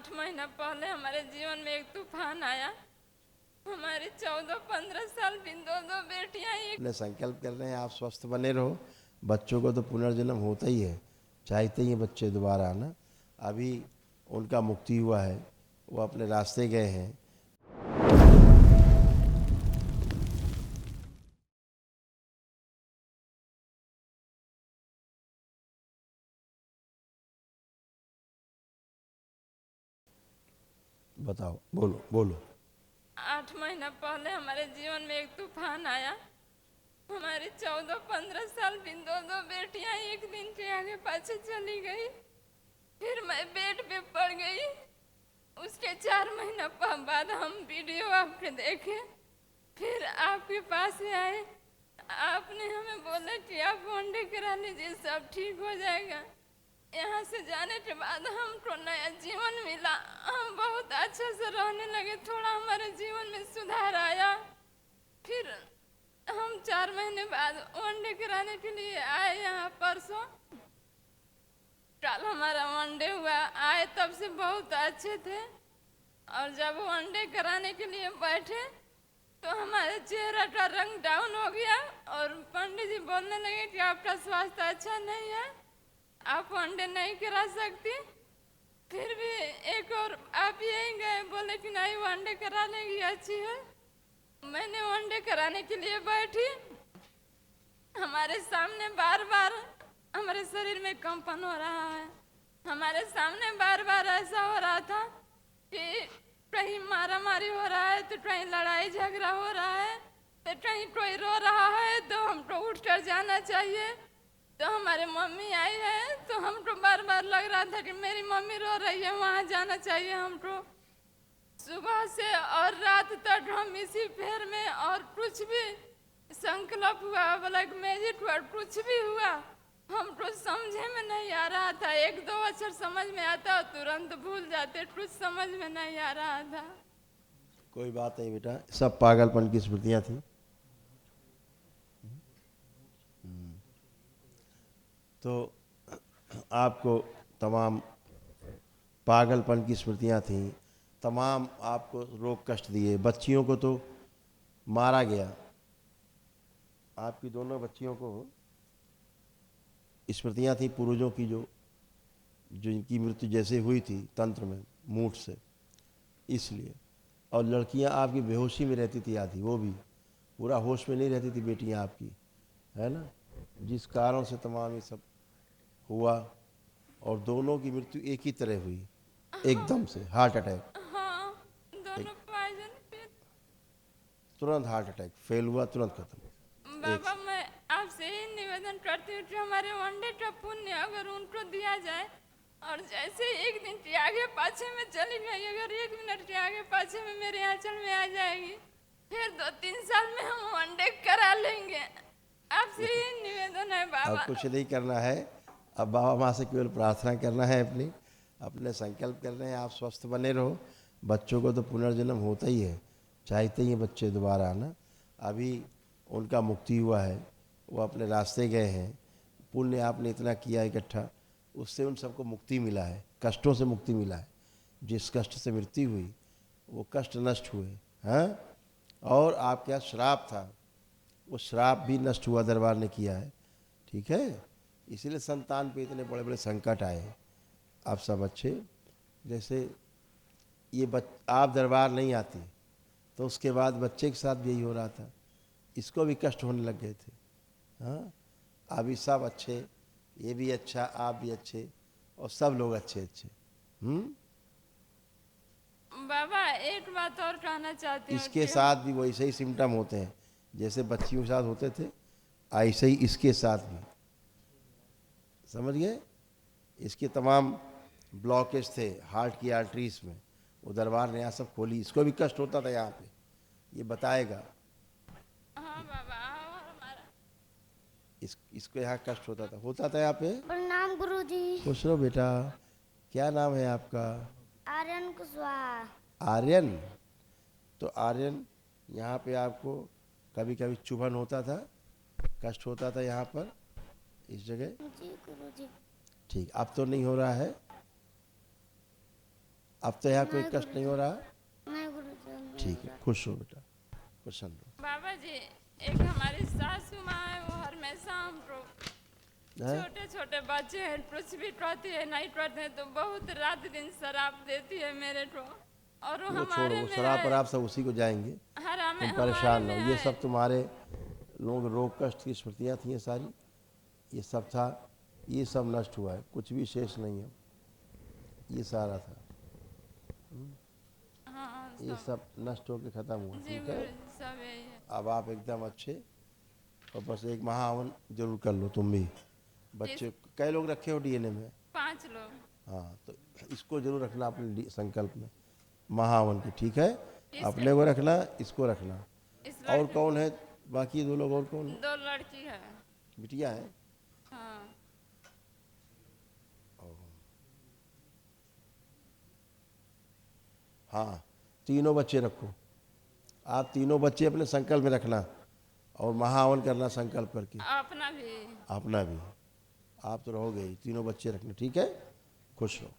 8 महीना पहले हमारे जीवन में एक तूफान आया। हमारी 14-15 साल की दो बेटियां एक अपने संकल्प कर रहे हैं आप स्वस्थ बने रहो। बच्चों को तो पुनर्जन्म होता ही है, चाहते ही हैं बच्चे दोबारा आना। अभी उनका मुक्ति हुआ है, वो अपने रास्ते गए हैं। बताओ, बोलो बोलो। 8 महीना पहले हमारे जीवन में एक तूफान आया। हमारी 14-15 साल की दो बेटियां एक दिन के आगे पाछे चली गई। फिर मैं बेड पे पड़ गई। उसके 4 महीना बाद हम वीडियो आपके देखे, फिर आपके पास आए। आपने हमें बोला कि आप वनडे करा लीजिए, सब ठीक हो जाएगा। यहाँ से जाने के बाद हमको नया जीवन मिला। हम बहुत अच्छे से रहने लगे, थोड़ा हमारे जीवन में सुधार आया। फिर हम 4 महीने बाद वनडे कराने के लिए आए यहाँ परसों। कल हमारा वनडे हुआ, आए तब से बहुत अच्छे थे। और जब वनडे कराने के लिए बैठे तो हमारे चेहरा का रंग डाउन हो गया और पंडित जी बोलने लगे कि आपका स्वास्थ्य अच्छा नहीं है, आप वनडे नहीं करा सकती। फिर भी एक और आप यही गए, बोले कि नहीं वनडे करा लेगी, अच्छी है। मैंने वनडे कराने के लिए बैठी। हमारे सामने बार बार हमारे शरीर में कंपन हो रहा है। हमारे सामने बार बार ऐसा हो रहा था कि कहीं मारा मारी हो रहा है, तो कहीं लड़ाई झगड़ा हो रहा है, तो कहीं कोई रो रहा है तो हमको उठ कर जाना चाहिए। तो हमारे मम्मी आई है तो हमको बार बार लग रहा था कि मेरी मम्मी रो रही है, वहाँ जाना चाहिए हमको। सुबह से और रात तक हम इसी फेर में, और कुछ भी संकल्प हुआ, ब्लैक मैजिक हुआ, कुछ भी हुआ, हमको समझे में नहीं आ रहा था। एक दो अक्षर समझ में आता तुरंत भूल जाते, कुछ समझ में नहीं आ रहा था। कोई बात नहीं बेटा, सब पागलपन की स्मृतियाँ थी। तो आपको तमाम पागलपन की स्मृतियाँ थीं, तमाम आपको रोग कष्ट दिए। बच्चियों को तो मारा गया, आपकी दोनों बच्चियों को स्मृतियाँ थी पूर्वजों की, जो इनकी मृत्यु जैसे हुई थी तंत्र में मूठ से, इसलिए। और लड़कियां आपकी बेहोशी में रहती थी आधी, वो भी पूरा होश में नहीं रहती थी बेटियां आपकी, है ना। जिस कारण से तमाम ये सब हुआ, और दोनों की मृत्यु एक ही तरह हुई, एकदम से हार्ट अटैक। हाँ, एक दोनों पॉइजन पे। तुरंत हार्ट अटैक फेल हुआ, तुरंत खत्म एक बाबा मैं आपसे ही निवेदन करती हूँ कि हमारे वनडे का पुण्य अगर उनको दिया जाए, और जैसे एक दिन के आगे पाछे में चली गई, अगर 1 मिनट के आगे पाछे में मेरे आंचल में आ जाएगी, फिर 2-3 साल में हम वनडे करा लेंगे। आपसे ही निवेदन है अब बाबा। कुछ नहीं करना है, अब बाबा माँ से केवल प्रार्थना करना है। अपने संकल्प कर रहे हैं आप स्वस्थ बने रहो। बच्चों को तो पुनर्जन्म होता ही है, चाहते ही हैं बच्चे दोबारा आना। अभी उनका मुक्ति हुआ है, वो अपने रास्ते गए हैं। पुण्य आपने इतना किया इकट्ठा, उससे उन सबको मुक्ति मिला है, कष्टों से मुक्ति मिला है। जिस कष्ट से मृत्यु हुई वो कष्ट नष्ट हुए हैं। और आपके यहाँ श्राप था, वो श्राप भी नष्ट हुआ, दरबार ने किया है, ठीक है। इसीलिए संतान पे इतने बड़े बड़े संकट आए। आप सब अच्छे, जैसे ये आप दरबार नहीं आती तो उसके बाद बच्चे के साथ भी यही हो रहा था, इसको भी कष्ट होने लग गए थे। हाँ, अभी सब अच्छे, ये भी अच्छा, आप भी अच्छे, और सब लोग अच्छे अच्छे। बाबा एक बात और कहना चाहती हूँ इसके कि साथ भी वैसे ही सिम्टम होते हैं जैसे बच्चियों के साथ होते थे, ऐसे ही इसके साथ भी, समझ गए। इसके तमाम ब्लॉकेज थे हार्ट की आर्टरीज में, वो दरबार ने यहाँ सब खोली। इसको भी कष्ट होता था यहाँ पे, ये बताएगा। हाँ बाबा, और हमारा इसको यहाँ कष्ट होता था यहाँ पे। प्रणाम गुरुजी। खुश रहो बेटा। क्या नाम है आपका? आर्यन कुशवाहा। आर्यन। तो आर्यन, यहाँ पे आपको कभी कभी चुभन होता था, कष्ट होता था यहाँ पर, इस जगह। जी गुरुजी। ठीक, अब तो नहीं हो रहा है। अब तो यहाँ कोई कष्ट नहीं हो रहा? नहीं गुरुजी। ठीक है, खुश हो बेटा, प्रसन्न हो। बाबा जी, एक हमारी सासू माँ है, वो हमेशा हमको हैं? छोटे छोटे बच्चे हैं, कुछ भी पढ़ती है नहीं पढ़ते हैं तो बहुत रात दिन शराब देती है मेरे को। और वो वो छोड़ो, हमारे वो में शराब पर है, आप सब उसी को जाएंगे, हमें तुम परेशान हमारे न में हो। ये है। सब तुम्हारे लोग रोग कष्ट की स्मृतियाँ थी, ये सारी, ये सब था, ये सब नष्ट हुआ है, कुछ भी शेष नहीं है, ये सारा था, हाँ ये सब नष्ट होकर खत्म हुआ। जी ठीक है, गुरु जी, सब यही है। अब आप एकदम अच्छे, और बस एक महाहवन जरूर कर लो तुम भी। बच्चे कई लोग रखे हो डीएनए में? 5 लोग। हाँ, तो इसको जरूर रखना अपने संकल्प में, महाहवन की। ठीक है, इस- अपने को रखना, इसको रखना। इस और लड़की, कौन है बाकी 2 लोग? और कौन है? 2 लड़की है। बिटिया है? हाँ हाँ, तीनों बच्चे रखो। आप तीनों बच्चे अपने संकल्प में रखना और महाहवन करना संकल्प करके। अपना भी। अपना भी, आप तो रहोगे ही, तीनों बच्चे रखना। ठीक है, खुश रहो।